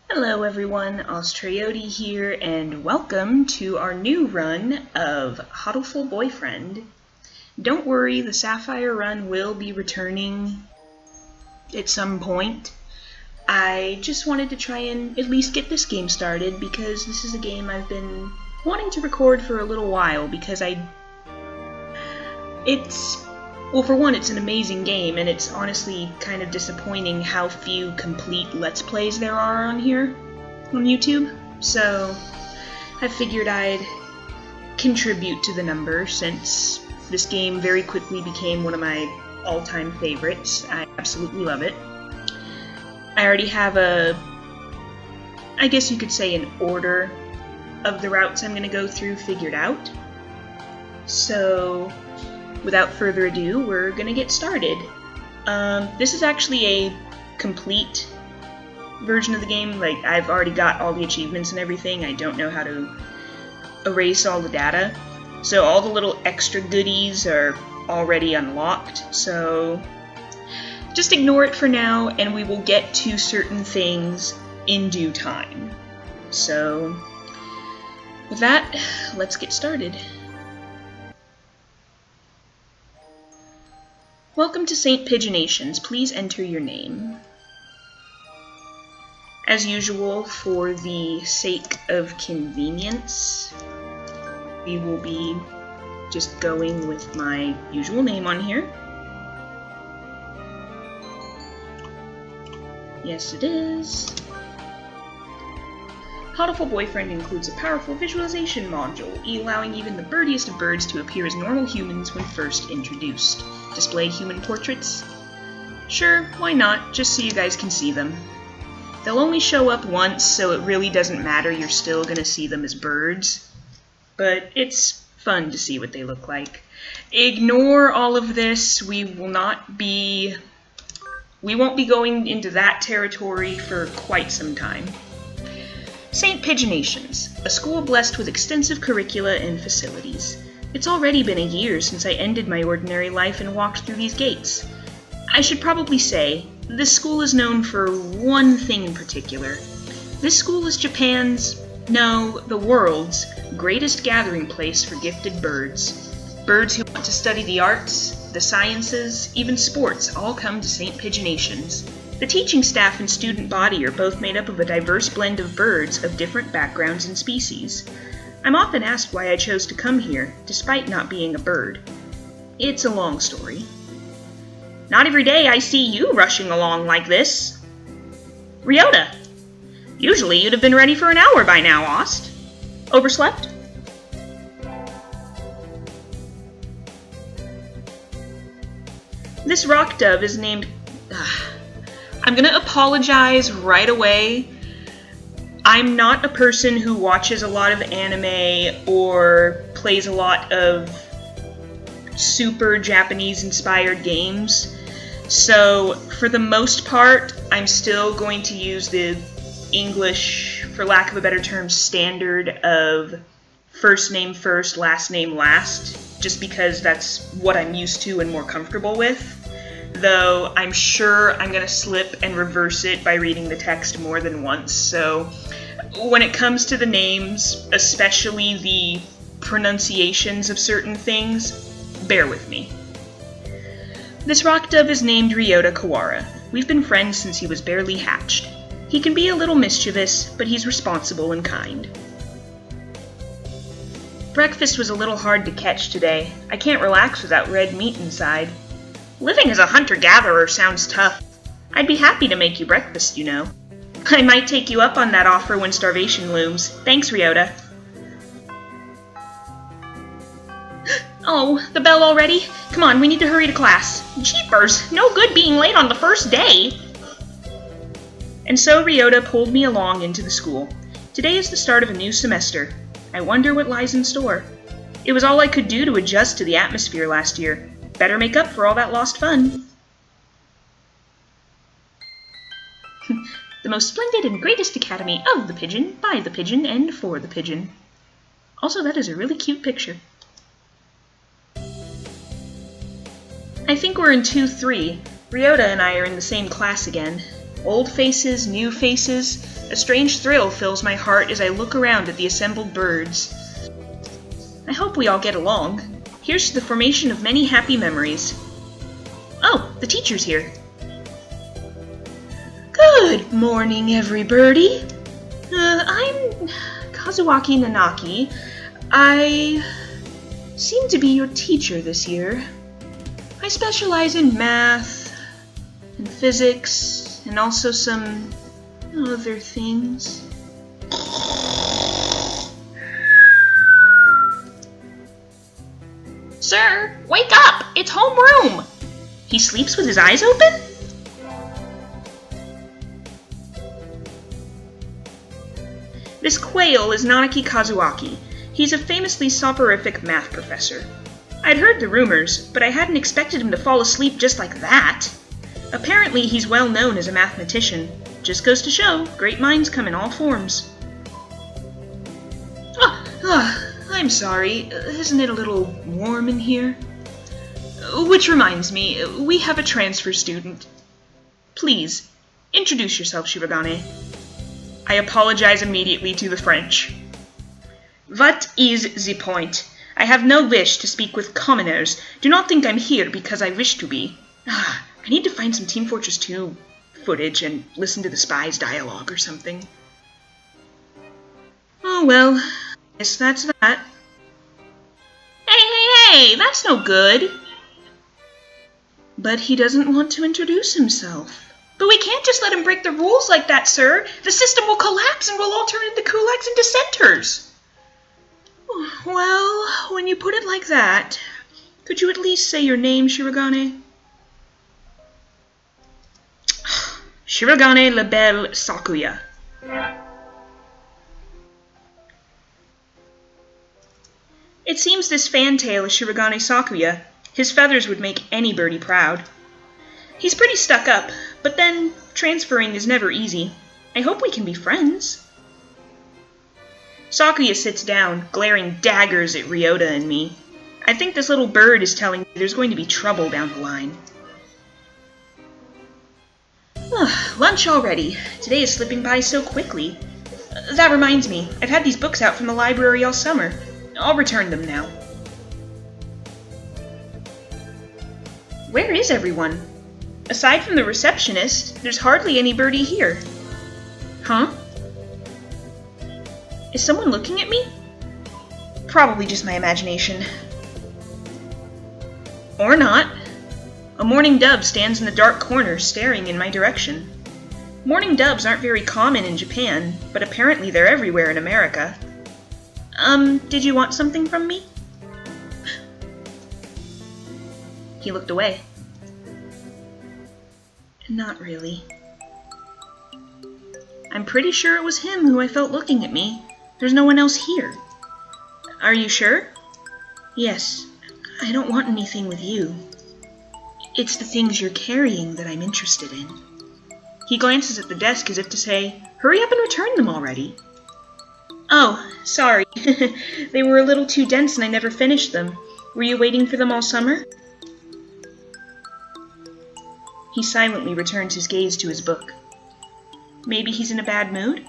Hello everyone, AhstTraotee here, and welcome to our new run of Hatoful Boyfriend. Don't worry, the Sapphire run will be returning at some point. I just wanted to try and at least get this game started because this is a game I've been wanting to record for a little while because well, for one, it's an amazing game, and it's honestly kind of disappointing how few complete Let's Plays there are on here, on YouTube. So I figured I'd contribute to the number since this game very quickly became one of my all-time favorites. I absolutely love it. I already have I guess you could say an order of the routes I'm going to go through figured out. So without further ado, we're gonna get started. This is actually a complete version of the game. Like, I've already got all the achievements and everything. I don't know how to erase all the data. So all the little extra goodies are already unlocked. So just ignore it for now, and we will get to certain things in due time. So with that, let's get started. Welcome to St. Pigeonations. Please enter your name. As usual, for the sake of convenience, we will be just going with my usual name on here. Yes, it is. Hatoful Boyfriend includes a powerful visualization module, allowing even the birdiest of birds to appear as normal humans when first introduced. Display human portraits? Sure, why not, just so you guys can see them. They'll only show up once, so it really doesn't matter, you're still gonna see them as birds. But it's fun to see what they look like. Ignore all of this, we won't be going into that territory for quite some time. St. Pigeonations, a school blessed with extensive curricula and facilities. It's already been a year since I ended my ordinary life and walked through these gates. I should probably say, this school is known for one thing in particular. This school is the world's greatest gathering place for gifted birds. Birds who want to study the arts, the sciences, even sports all come to St. Pigeonations. The teaching staff and student body are both made up of a diverse blend of birds of different backgrounds and species. I'm often asked why I chose to come here, despite not being a bird. It's a long story. Not every day I see you rushing along like this. Ryota! Usually you'd have been ready for an hour by now, Aust. Overslept? This rock dove is named... I'm gonna apologize right away. I'm not a person who watches a lot of anime or plays a lot of super Japanese-inspired games. So, for the most part, I'm still going to use the English, for lack of a better term, standard of first name first, last name last, just because that's what I'm used to and more comfortable with. Though I'm sure I'm going to slip and reverse it by reading the text more than once, so when it comes to the names, especially the pronunciations of certain things, bear with me. This rock dove is named Ryota Kawara. We've been friends since he was barely hatched. He can be a little mischievous, but he's responsible and kind. Breakfast was a little hard to catch today. I can't relax without red meat inside. Living as a hunter-gatherer sounds tough. I'd be happy to make you breakfast, you know. I might take you up on that offer when starvation looms. Thanks, Ryota. Oh, the bell already? Come on, we need to hurry to class. Jeepers, no good being late on the first day. And so Ryota pulled me along into the school. Today is the start of a new semester. I wonder what lies in store. It was all I could do to adjust to the atmosphere last year. Better make up for all that lost fun. The most splendid and greatest academy of the pigeon, by the pigeon, and for the pigeon. Also, that is a really cute picture. I think we're in 2-3. Ryota and I are in the same class again. Old faces, new faces. A strange thrill fills my heart as I look around at the assembled birds. I hope we all get along. Here's to the formation of many happy memories. Oh, the teacher's here. Good morning, every birdie. I'm Kazuaki Nanaki. I seem to be your teacher this year. I specialize in math and physics and also some other things. Sir, wake up! It's homeroom! He sleeps with his eyes open? This quail is Nanaki Kazuaki. He's a famously soporific math professor. I'd heard the rumors, but I hadn't expected him to fall asleep just like that. Apparently he's well known as a mathematician. Just goes to show, great minds come in all forms. I'm sorry. Isn't it a little warm in here? Which reminds me, we have a transfer student. Please, introduce yourself, Shirogane. I apologize immediately to the French. What is the point? I have no wish to speak with commoners. Do not think I'm here because I wish to be. I need to find some Team Fortress 2 footage and listen to the spies' dialogue or something. Oh well, guess that's that. Hey, that's no good. But he doesn't want to introduce himself. But we can't just let him break the rules like that, sir. The system will collapse and we'll all turn into kulaks and dissenters. Well, when you put it like that, could you at least say your name, Shirogane? Shirogane la Belle Sakuya. It seems this fantail is Shirogane Sakuya. His feathers would make any birdie proud. He's pretty stuck up, but then transferring is never easy. I hope we can be friends. Sakuya sits down, glaring daggers at Ryota and me. I think this little bird is telling me there's going to be trouble down the line. Lunch already. Today is slipping by so quickly. That reminds me, I've had these books out from the library all summer. I'll return them now. Where is everyone? Aside from the receptionist, there's hardly any birdie here. Huh? Is someone looking at me? Probably just my imagination. Or not. A mourning dove stands in the dark corner, staring in my direction. Mourning doves aren't very common in Japan, but apparently they're everywhere in America. Did you want something from me? He looked away. Not really. I'm pretty sure it was him who I felt looking at me. There's no one else here. Are you sure? Yes. I don't want anything with you. It's the things you're carrying that I'm interested in. He glances at the desk as if to say, hurry up and return them already. Oh, sorry. They were a little too dense and I never finished them. Were you waiting for them all summer? He silently returns his gaze to his book. Maybe he's in a bad mood?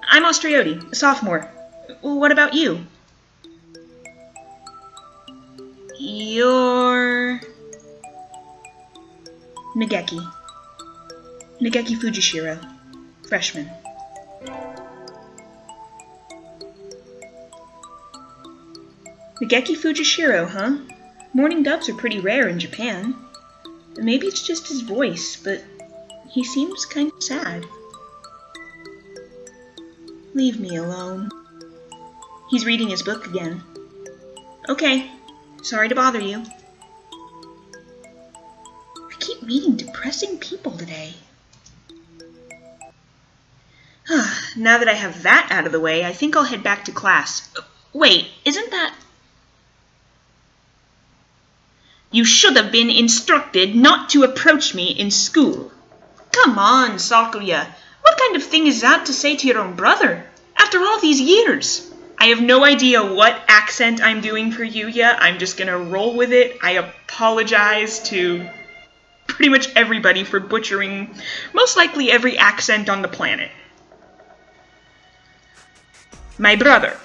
I'm AhstTraotee, a sophomore. What about you? You're... Nageki. Nageki Fujishiro. Freshman. Nageki Fujishiro, huh? Mourning doves are pretty rare in Japan. Maybe it's just his voice, but he seems kind of sad. Leave me alone. He's reading his book again. Okay, sorry to bother you. I keep meeting depressing people today. Now that I have that out of the way, I think I'll head back to class. Wait, isn't that... You should have been instructed not to approach me in school. Come on, Sakuya. What kind of thing is that to say to your own brother? After all these years. I have no idea what accent I'm doing for Yuya. I'm just gonna roll with it. I apologize to... pretty much everybody for butchering most likely every accent on the planet. My brother.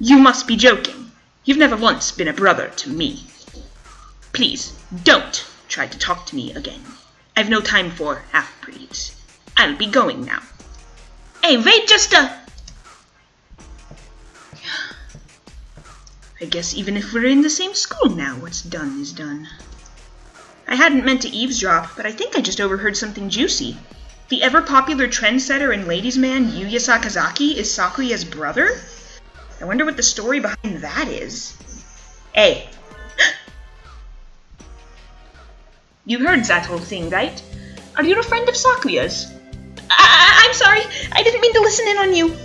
You must be joking. You've never once been a brother to me. Please, don't try to talk to me again. I've no time for half-breeds. I'll be going now. Hey, wait just a... I guess even if we're in the same school now, what's done is done. I hadn't meant to eavesdrop, but I think I just overheard something juicy. The ever-popular trendsetter and ladies' man Yuya Sakazaki is Sakuya's brother? I wonder what the story behind that is. Hey. You heard that whole thing, right? Are you a friend of Sakuya's? I'm sorry, I didn't mean to listen in on you.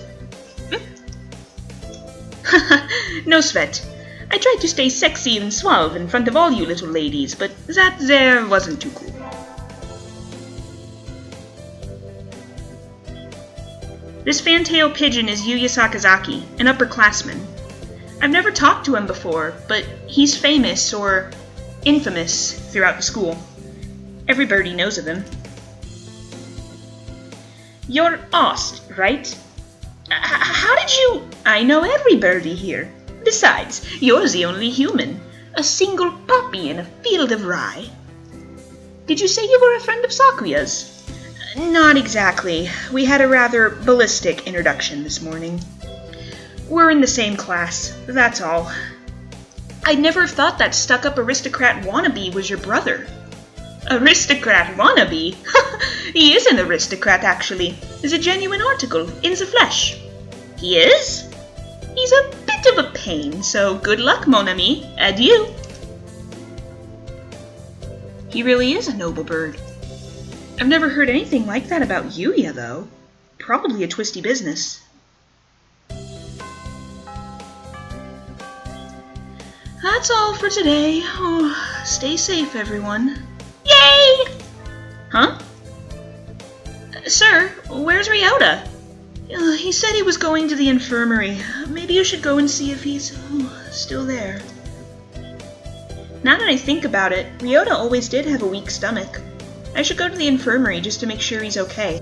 No sweat. I tried to stay sexy and suave in front of all you little ladies, but that there wasn't too cool. This fantail pigeon is Yuya Sakazaki, an upperclassman. I've never talked to him before, but he's famous, or infamous, throughout the school. Every birdie knows of him. You're Aust, right? How did you... I know every birdie here. Besides, you're the only human. A single poppy in a field of rye. Did you say you were a friend of Sakuya's? Not exactly. We had a rather ballistic introduction this morning. We're in the same class, that's all. I'd never have thought that stuck-up aristocrat wannabe was your brother. Aristocrat wannabe? He is an aristocrat, actually. Is a genuine article, in the flesh. He is? He's a bit of a pain, so good luck, mon ami. Adieu. He really is a noble bird. I've never heard anything like that about Yuya, though. Probably a twisty business. That's all for today. Oh, stay safe, everyone. Yay! Huh? Sir, where's Ryota? He said he was going to the infirmary. Maybe you should go and see if he's still there. Now that I think about it, Ryota always did have a weak stomach. I should go to the infirmary just to make sure he's okay.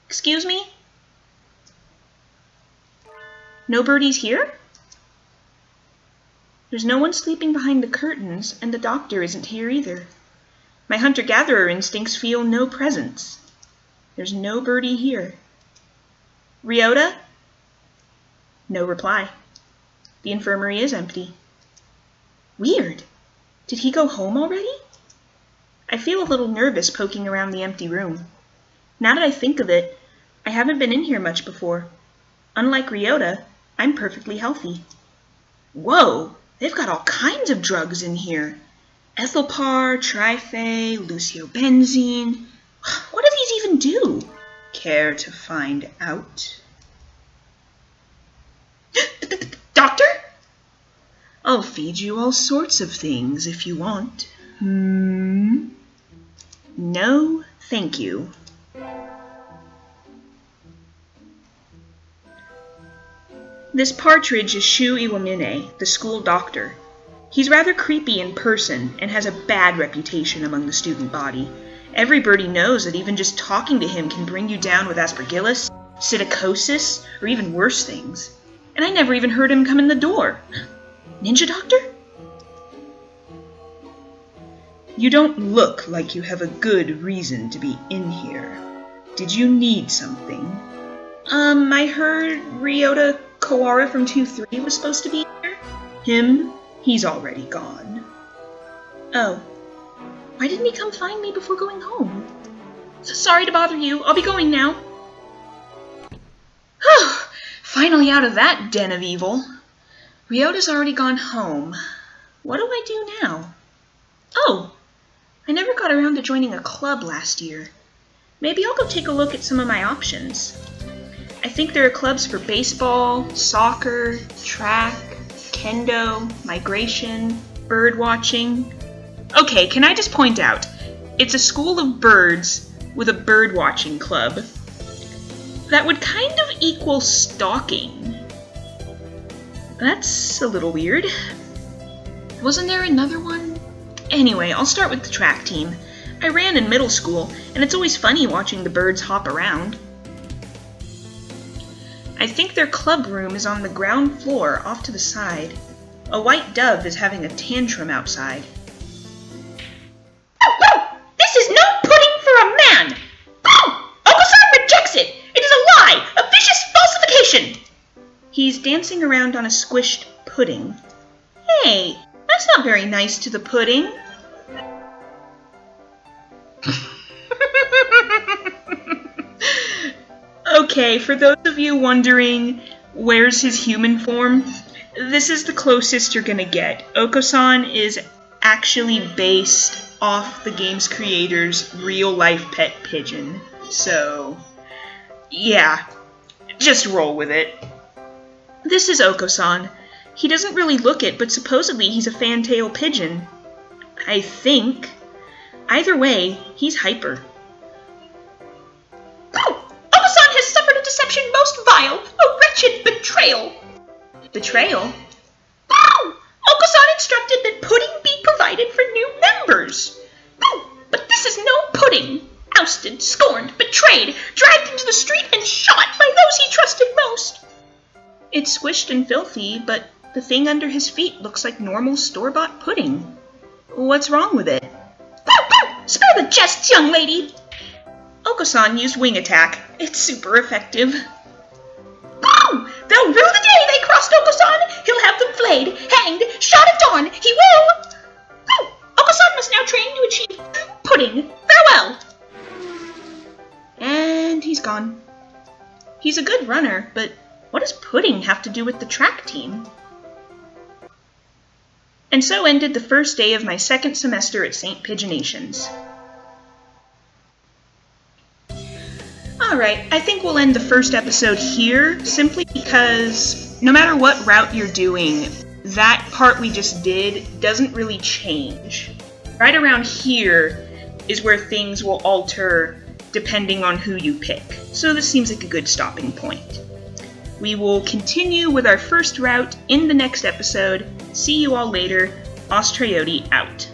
Excuse me? No birdies here? There's no one sleeping behind the curtains, and the doctor isn't here either. My hunter-gatherer instincts feel no presence. There's no birdie here. Ryota? No reply. The infirmary is empty. Weird. Did he go home already? I feel a little nervous poking around the empty room. Now that I think of it, I haven't been in here much before. Unlike Ryota, I'm perfectly healthy. Whoa! They've got all kinds of drugs in here. Ethylpar, Trifay, Luciobenzene. What do these even do? Care to find out? Doctor? I'll feed you all sorts of things if you want. No, thank you. This partridge is Shu Iwamine, the school doctor. He's rather creepy in person and has a bad reputation among the student body. Every birdie knows that even just talking to him can bring you down with aspergillus, psittacosis, or even worse things. And I never even heard him come in the door. Ninja doctor? You don't look like you have a good reason to be in here. Did you need something? I heard Ryota Kawara from 2-3 was supposed to be here. Him? He's already gone. Oh. Why didn't he come find me before going home? Sorry to bother you. I'll be going now. Finally out of that den of evil. Ryota's already gone home. What do I do now? Oh! I never got around to joining a club last year. Maybe I'll go take a look at some of my options. I think there are clubs for baseball, soccer, track, kendo, migration, bird watching. Okay, can I just point out, it's a school of birds with a bird watching club. That would kind of equal stalking. That's a little weird. Wasn't there another one? Anyway, I'll start with the track team. I ran in middle school, and it's always funny watching the birds hop around. I think their club room is on the ground floor off to the side. A white dove is having a tantrum outside. Oh! This is no pudding for a man! Oh! Okosan rejects it! It is a lie! A vicious falsification! He's dancing around on a squished pudding. Hey, that's not very nice to the pudding. Okay, for those of you wondering where's his human form, this is the closest you're gonna get. Okosan is actually based off the game's creator's real-life pet pigeon. So, yeah, just roll with it. This is Okosan. He doesn't really look it, but supposedly he's a fantail pigeon. I think. Either way, he's hyper. Oh! Okosan has suffered a deception most vile, a wretched betrayal. Betrayal? Oh! Okosan instructed that pudding be provided for new members. Oh! But this is no pudding. Ousted, scorned, betrayed, dragged into the street and shot by those he trusted most. It's squished and filthy, but the thing under his feet looks like normal store-bought pudding. What's wrong with it? Spare the jests, young lady! Okosan used wing attack. It's super effective. Oh! They'll rue the day they crossed Okosan! He'll have them flayed, hanged, shot at dawn! He will! Oh! Okosan must now train to achieve true pudding. Farewell! And he's gone. He's a good runner, but what does pudding have to do with the track team? And so ended the first day of my second semester at St. Pigeonations. Alright, I think we'll end the first episode here, simply because no matter what route you're doing, that part we just did doesn't really change. Right around here is where things will alter depending on who you pick, so this seems like a good stopping point. We will continue with our first route in the next episode. See you all later. AhstTraotee out.